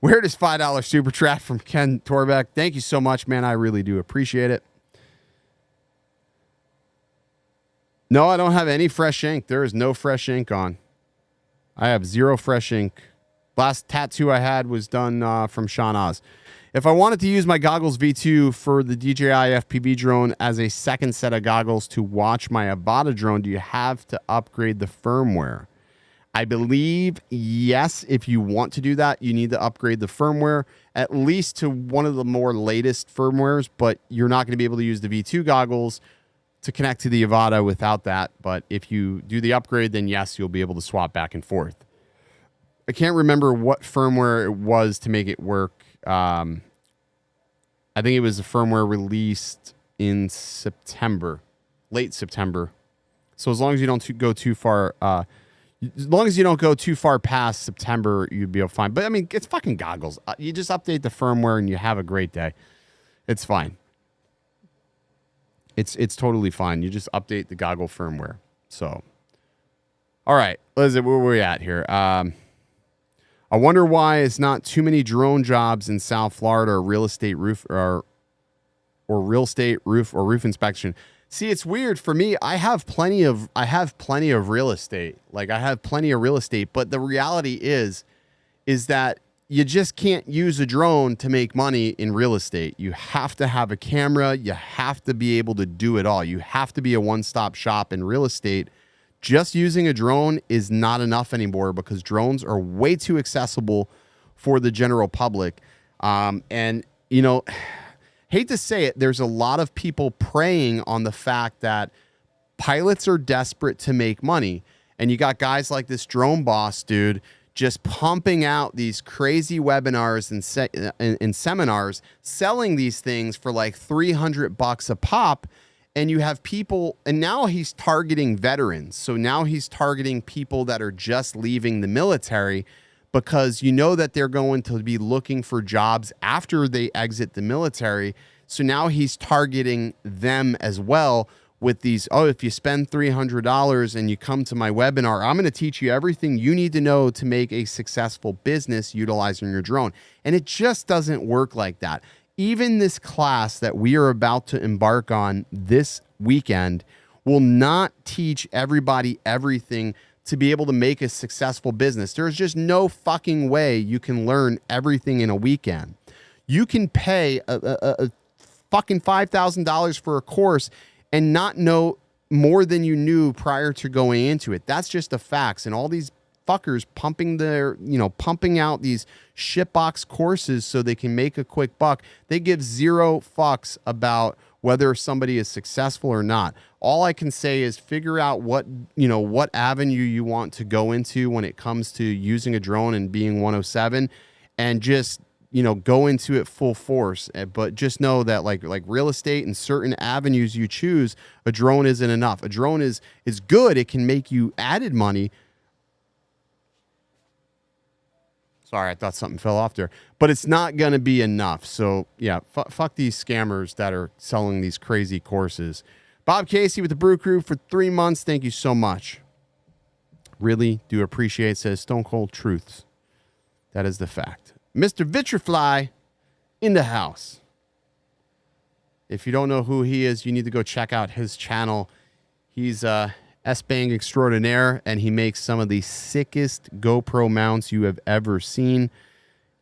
Speaker 2: Where does $5 super chat from Ken Torbeck? Thank you so much, man. I really do appreciate it. No, I don't have any fresh ink. There is no fresh ink on. I have zero fresh ink. Last tattoo I had was done from Sean Oz. If I wanted to use my goggles V2 for the DJI FPV drone as a second set of goggles to watch my Avada drone, do you have to upgrade the firmware? I believe, yes, if you want to do that, you need to upgrade the firmware, at least to one of the more latest firmwares, but you're not going to be able to use the V2 goggles to connect to the Avada without that. But if you do the upgrade, then yes, you'll be able to swap back and forth. I can't remember what firmware it was to make it work. I think it was a firmware released in September, late September. So as long as you don't go too far, As long as you don't go too far past September, you'd be fine. But I mean, it's fucking goggles. You just update the firmware and you have a great day. It's fine. It's totally fine. You just update the goggle firmware. So, all right, Liz, where are we at here? I wonder why it's not too many drone jobs in South Florida or real estate roof or real estate roof or roof inspection. See, it's weird for me. I have plenty of real estate. Like I have plenty of real estate, but the reality is that you just can't use a drone to make money in real estate. You have to have a camera. You have to be able to do it all. You have to be a one-stop shop in real estate. Just using a drone is not enough anymore because drones are way too accessible for the general public. And, you know, hate to say it, there's a lot of people preying on the fact that pilots are desperate to make money. And you got guys like this drone boss dude just pumping out these crazy webinars and seminars, selling these things for like $300 a pop. And you have people, and now he's targeting veterans. So now he's targeting people that are just leaving the military because you know that they're going to be looking for jobs after they exit the military. So now he's targeting them as well with these, oh, if you spend $300 and you come to my webinar, I'm going to teach you everything you need to know to make a successful business utilizing your drone. And it just doesn't work like that. Even this class that we are about to embark on this weekend will not teach everybody everything to be able to make a successful business. There's just no fucking way you can learn everything in a weekend. You can pay a fucking $5,000 for a course and not know more than you knew prior to going into it. That's just the facts. And all these fuckers pumping out these shitbox courses so they can make a quick buck. They give zero fucks about whether somebody is successful or not. All I can say is figure out what avenue you want to go into when it comes to using a drone and being 107, and just go into it full force. But just know that like real estate and certain avenues you choose, a drone isn't enough. A drone is good. It can make you added money. Sorry, I thought something fell off there. But it's not going to be enough. So, yeah, fuck these scammers that are selling these crazy courses. Bob Casey with the Brew Crew for 3 months. Thank you so much. Really do appreciate it. Says Stone Cold Truths. That is the fact. Mr. Vitrifly in the house. If you don't know who he is, you need to go check out his channel. He's S-Bang extraordinaire, and he makes some of the sickest GoPro mounts you have ever seen.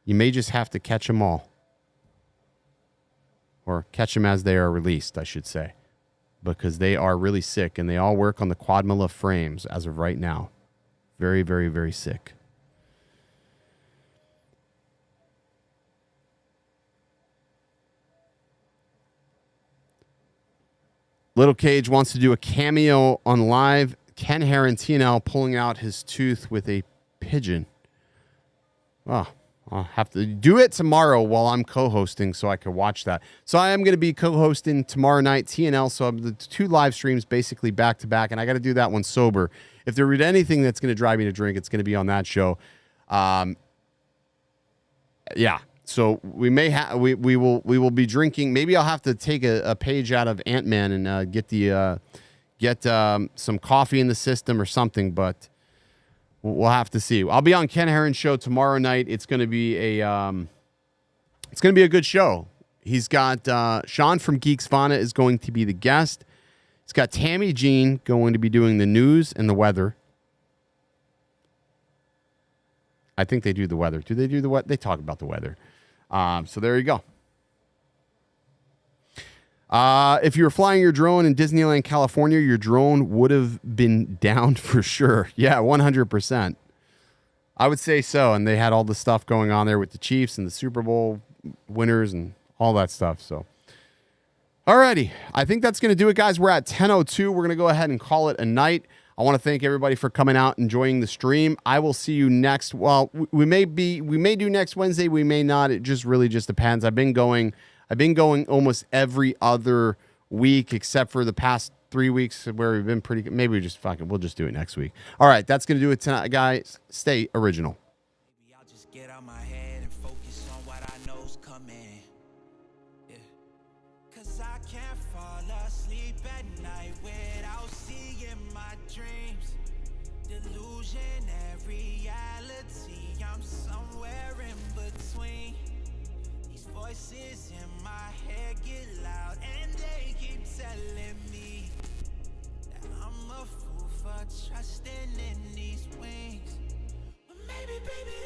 Speaker 2: You may just have to catch them all. Or catch them as they are released, I should say. Because they are really sick, and they all work on the Quadmilla frames as of right now. Very, very, very sick. Little Cage wants to do a cameo on live. Ken Harantino pulling out his tooth with a pigeon. Oh, I'll have to do it tomorrow while I'm co-hosting so I can watch that. So I am going to be co-hosting tomorrow night, TNL. So the 2 live streams basically back to back, and I got to do that one sober. If there is anything that's going to drive me to drink, it's going to be on that show. Yeah. So we may have we will be drinking. Maybe I'll have to take a page out of Ant-Man and get some coffee in the system or something. But we'll have to see. I'll be on Ken Herron's show tomorrow night. It's going to be a good show. He's got Sean from Geeks Vana is going to be the guest. He's got Tammy Jean going to be doing the news and the weather. I think they do the weather. Do they do the weather? They talk about the weather. So there you go. If you were flying your drone in Disneyland, California, your drone would have been down for sure. Yeah, 100%. I would say so. And they had all the stuff going on there with the Chiefs and the Super Bowl winners and all that stuff. So, alrighty. I think that's going to do it, guys. We're at 10:02. We're going to go ahead and call it a night. I want to thank everybody for coming out, enjoying the stream. I will see you next. Well, we may do next Wednesday. We may not. It just really just depends. I've been going almost every other week except for the past 3 weeks where we've been pretty good. Maybe we'll just do it next week. All right, that's going to do it tonight, guys. Stay original.
Speaker 1: Maybe I'll just get out my head and focus on what I know's coming. Yeah. 'Cause I can't fall asleep at night without seeing my dreams. Delusion and reality, I'm somewhere in between. These voices in my head get loud and they keep telling me that I'm a fool for trusting in these wings. But maybe, baby,